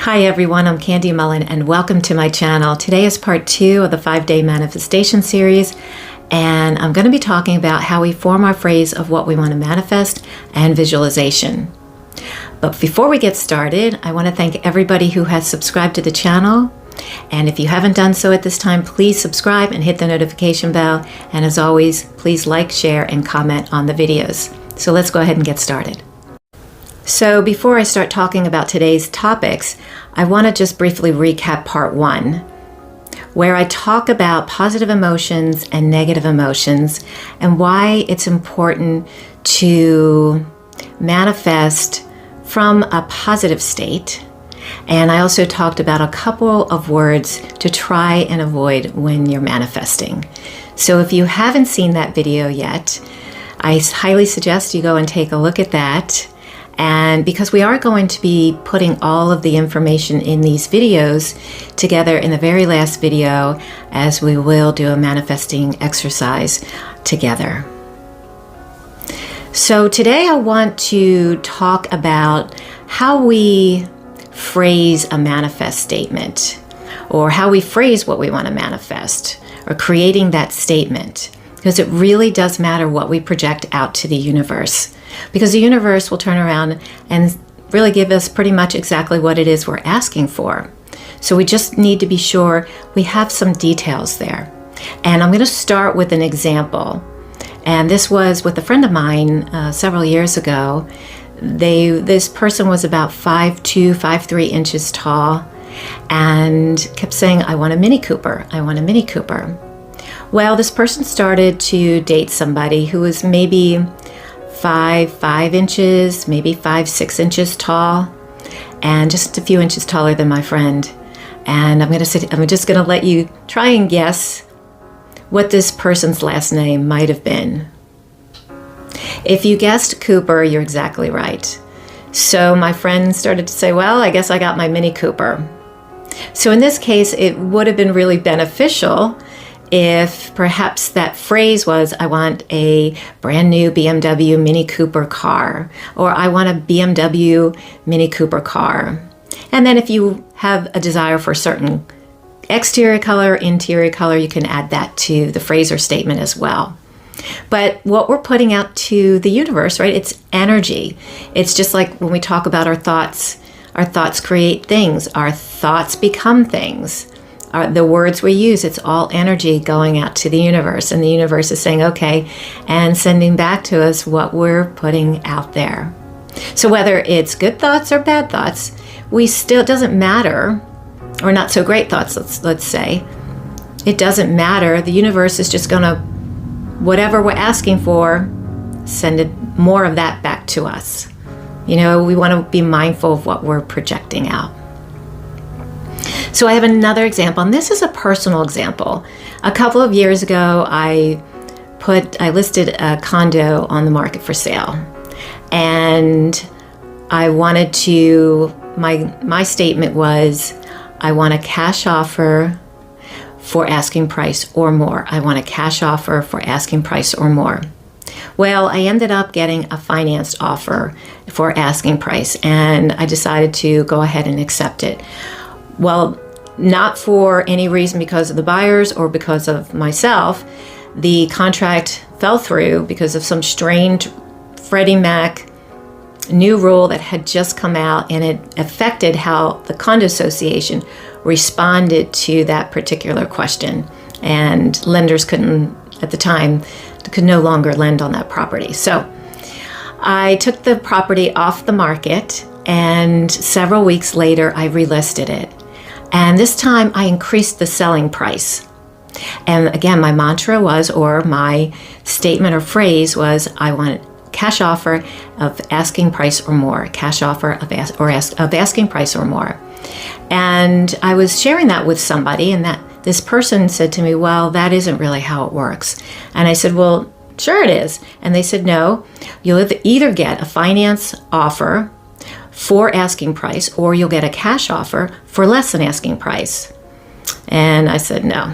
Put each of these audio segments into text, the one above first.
Hi everyone, I'm Kandi Mullen and welcome to my channel. Today is part 2 of the 5-day manifestation series, and I'm going to be talking about how we form our phrase of what we want to manifest and visualization. But before we get started, I want to thank everybody who has subscribed to the channel. And if you haven't done so at this time, please subscribe and hit the notification bell. And as always, please like, share, and comment on the videos. So let's go ahead and get started. So before I start talking about today's topics, I want to just briefly recap part 1, where I talk about positive emotions and negative emotions and why it's important to manifest from a positive state. And I also talked about a couple of words to try and avoid when you're manifesting. So if you haven't seen that video yet, I highly suggest you go and take a look at that. And because we are going to be putting all of the information in these videos together in the very last video, as we will do a manifesting exercise together. So today I want to talk about how we phrase a manifest statement, or how we phrase what we want to manifest, or creating that statement, because it really does matter what we project out to the universe. Because the universe will turn around and really give us pretty much exactly what it is we're asking for. So we just need to be sure we have some details there. And I'm going to start with an example. And this was with a friend of mine several years ago. This person was about 5'2", 5'3" inches tall and kept saying, "I want a Mini Cooper. I want a Mini Cooper." Well, this person started to date somebody who was maybe 5 inches, maybe 5'6" inches tall, and just a few inches taller than my friend. And I'm just going to let you try and guess what this person's last name might have been. If you guessed Cooper, you're exactly right. So my friend started to say, "Well, I guess I got my Mini Cooper." So in this case, it would have been really beneficial if perhaps that phrase was, "I want a brand new BMW Mini Cooper car," or "I want a BMW Mini Cooper car." And then if you have a desire for a certain exterior color, interior color, you can add that to the phrase or statement as well. But what we're putting out to the universe, right? It's energy. It's just like when we talk about our thoughts create things. Our thoughts become things. The words we use, it's all energy going out to the universe, and the universe is saying, okay, and sending back to us what we're putting out there. So whether it's good thoughts or bad thoughts, it doesn't matter, or not so great thoughts, let's say. It doesn't matter. The universe is just going to, whatever we're asking for, send more of that back to us. You know, we want to be mindful of what we're projecting out. So I have another example, and this is a personal example. A couple of years ago, I listed a condo on the market for sale, and I wanted to, my statement was, "I want a cash offer for asking price or more. I want a cash offer for asking price or more." Well, I ended up getting a financed offer for asking price, and I decided to go ahead and accept it. Well, not for any reason because of the buyers or because of myself. The contract fell through because of some strange Freddie Mac new rule that had just come out, and it affected how the condo association responded to that particular question. And lenders couldn't, at the time, could no longer lend on that property. So I took the property off the market, and several weeks later, I relisted it. And this time I increased the selling price. And again, my mantra was, or my statement or phrase was, "I want cash offer of asking price or more, cash offer of asking price or more." And I was sharing that with somebody, and this person said to me, "Well, that isn't really how it works." And I said, "Well, sure it is." And they said, "No, you'll either get a finance offer for asking price, or you'll get a cash offer for less than asking price." And I said, "No,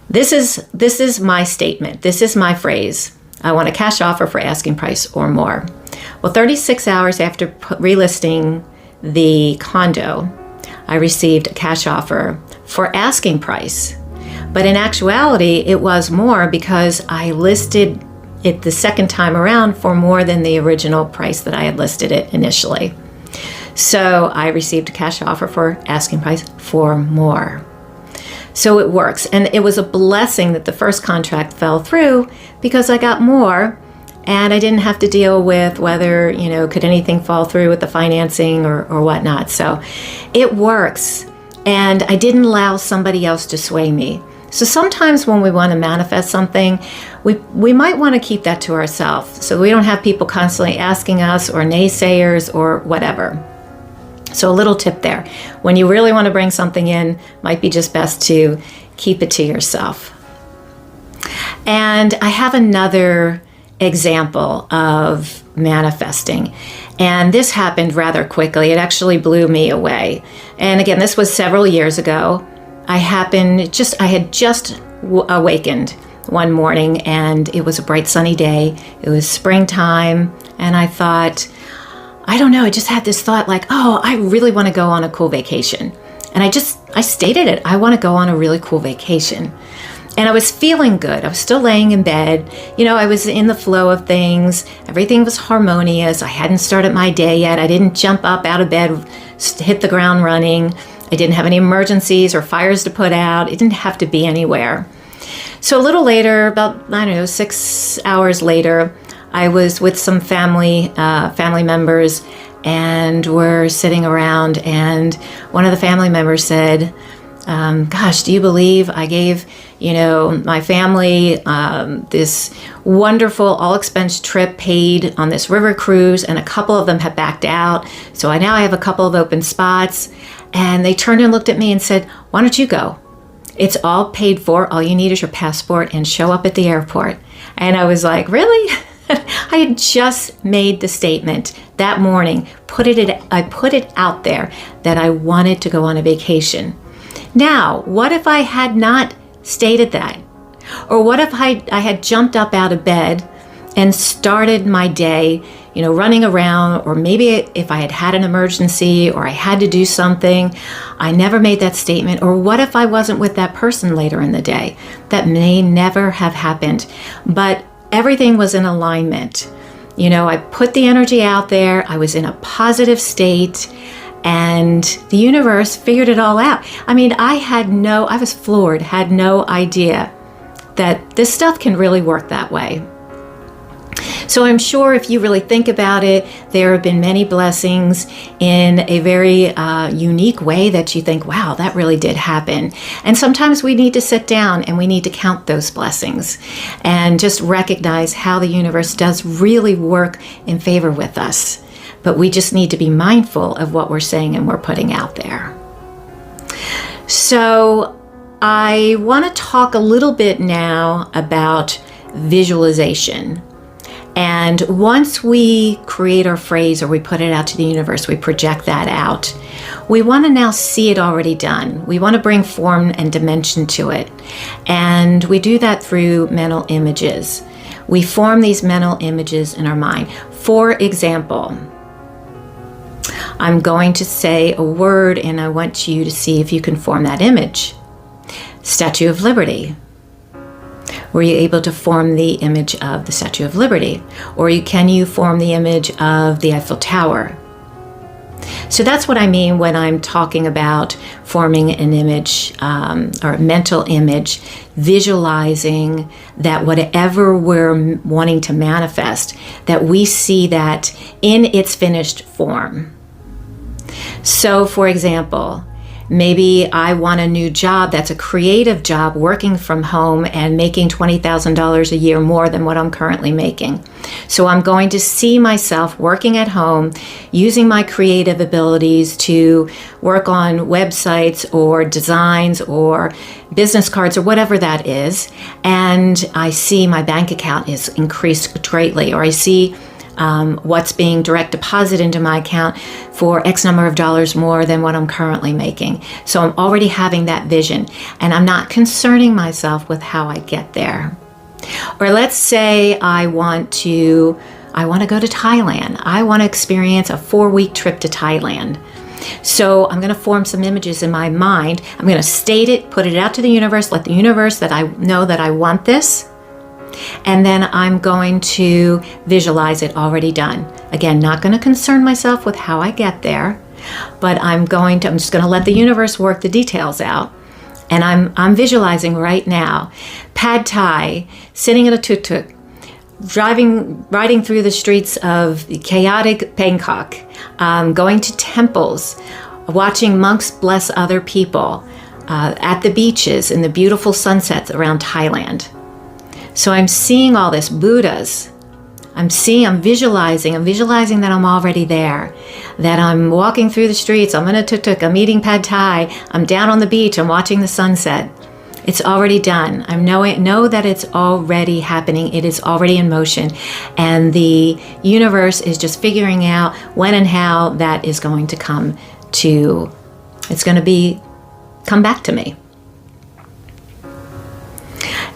this is my statement. This is my phrase. I want a cash offer for asking price or more." Well, 36 hours after relisting the condo, I received a cash offer for asking price. But in actuality, it was more because I listed it the second time around for more than the original price that I had listed it initially. So I received a cash offer for asking price for more. So it works. And it was a blessing that the first contract fell through because I got more and I didn't have to deal with whether, could anything fall through with the financing or whatnot. So it works. And I didn't allow somebody else to sway me. So sometimes when we want to manifest something, we might want to keep that to ourselves so we don't have people constantly asking us or naysayers or whatever. So a little tip there. When you really want to bring something in, might be just best to keep it to yourself. And I have another example of manifesting. And this happened rather quickly. It actually blew me away. And again, this was several years ago. I had just awakened one morning and it was a bright sunny day. It was springtime. And I thought, I don't know, I just had this thought like, oh, I really want to go on a cool vacation. And I stated it. I want to go on a really cool vacation. And I was feeling good. I was still laying in bed. I was in the flow of things. Everything was harmonious. I hadn't started my day yet. I didn't jump up out of bed, hit the ground running. I didn't have any emergencies or fires to put out. It didn't have to be anywhere. So a little later, about, 6 hours later, I was with some family members and we're sitting around and one of the family members said, gosh, do you believe I gave, my family this wonderful all-expense trip paid on this river cruise, and a couple of them have backed out. So I have a couple of open spots. And they turned and looked at me and said, why don't you go? It's all paid for. All you need is your passport and show up at the airport. And I was like, really? I had just made the statement that morning, I put it out there that I wanted to go on a vacation. Now, what if I had not stated that? Or what if I had jumped up out of bed and started my day, running around, or maybe if I had an emergency or I had to do something, I never made that statement. Or what if I wasn't with that person later in the day? That may never have happened, but everything was in alignment. I put the energy out there. I was in a positive state and the universe figured it all out. I was floored, had no idea that this stuff can really work that way. So I'm sure if you really think about it, there have been many blessings in a very unique way that you think, wow, that really did happen. And sometimes we need to sit down and we need to count those blessings and just recognize how the universe does really work in favor with us. But we just need to be mindful of what we're saying and we're putting out there. So I want to talk a little bit now about visualization. And once we create our phrase or we put it out to the universe, we project that out. We want to now see it already done. We want to bring form and dimension to it. And we do that through mental images. We form these mental images in our mind. For example, I'm going to say a word and I want you to see if you can form that image. Statue of Liberty. Were you able to form the image of the Statue of Liberty? Or can you form the image of the Eiffel Tower? So that's what I mean when I'm talking about forming an image or a mental image, visualizing that whatever we're wanting to manifest, that we see that in its finished form. So for example, maybe I want a new job that's a creative job, working from home and making $20,000 a year more than what I'm currently making. So I'm going to see myself working at home, using my creative abilities to work on websites or designs or business cards or whatever that is. And I see my bank account is increased greatly, or I see what's being direct deposit into my account for X number of dollars more than what I'm currently making. So I'm already having that vision and I'm not concerning myself with how I get there. Or let's say I want to go to Thailand. I want to experience a 4-week trip to Thailand. So I'm going to form some images in my mind. I'm going to state it, put it out to the universe, let the universe that I know that I want this. And then I'm going to visualize it already done. Again, not going to concern myself with how I get there, but I'm just going to let the universe work the details out. And I'm visualizing right now pad thai, sitting in a tuk-tuk, riding through the streets of chaotic Bangkok, going to temples, watching monks bless other people, at the beaches in the beautiful sunsets around Thailand. So I'm seeing all this, Buddhas. I'm visualizing that I'm already there, that I'm walking through the streets, I'm in a tuk-tuk, I'm eating pad thai, I'm down on the beach, I'm watching the sunset. It's already done. I know that it's already happening. It is already in motion. And the universe is just figuring out when and how that is going to come back to me.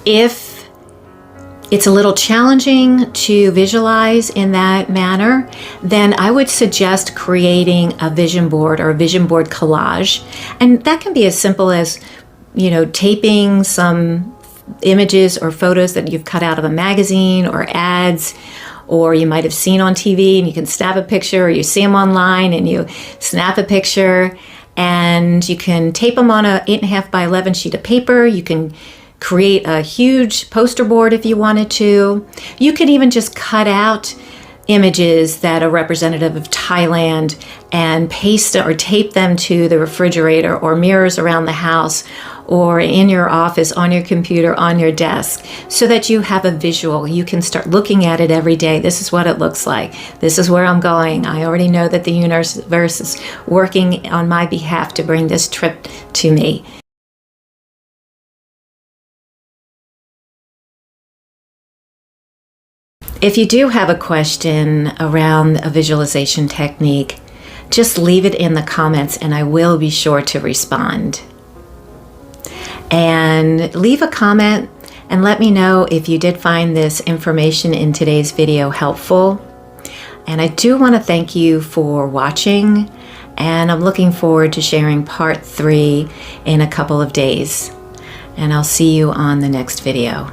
If it's a little challenging to visualize in that manner, then I would suggest creating a vision board or a vision board collage. And that can be as simple as, taping some images or photos that you've cut out of a magazine or ads, or you might have seen on TV and you can snap a picture, or you see them online and you snap a picture, and you can tape them on a 8.5 by 11 sheet of paper. You can create a huge poster board if you wanted to. You could even just cut out images that are representative of Thailand and paste or tape them to the refrigerator or mirrors around the house or in your office, on your computer, on your desk, so that you have a visual. You can start looking at it every day. This is what it looks like. This is where I'm going. I already know that the universe is working on my behalf to bring this trip to me. If you do have a question around a visualization technique, just leave it in the comments and I will be sure to respond. And leave a comment and let me know if you did find this information in today's video helpful. And I do want to thank you for watching, and I'm looking forward to sharing part 3 in a couple of days. And I'll see you on the next video.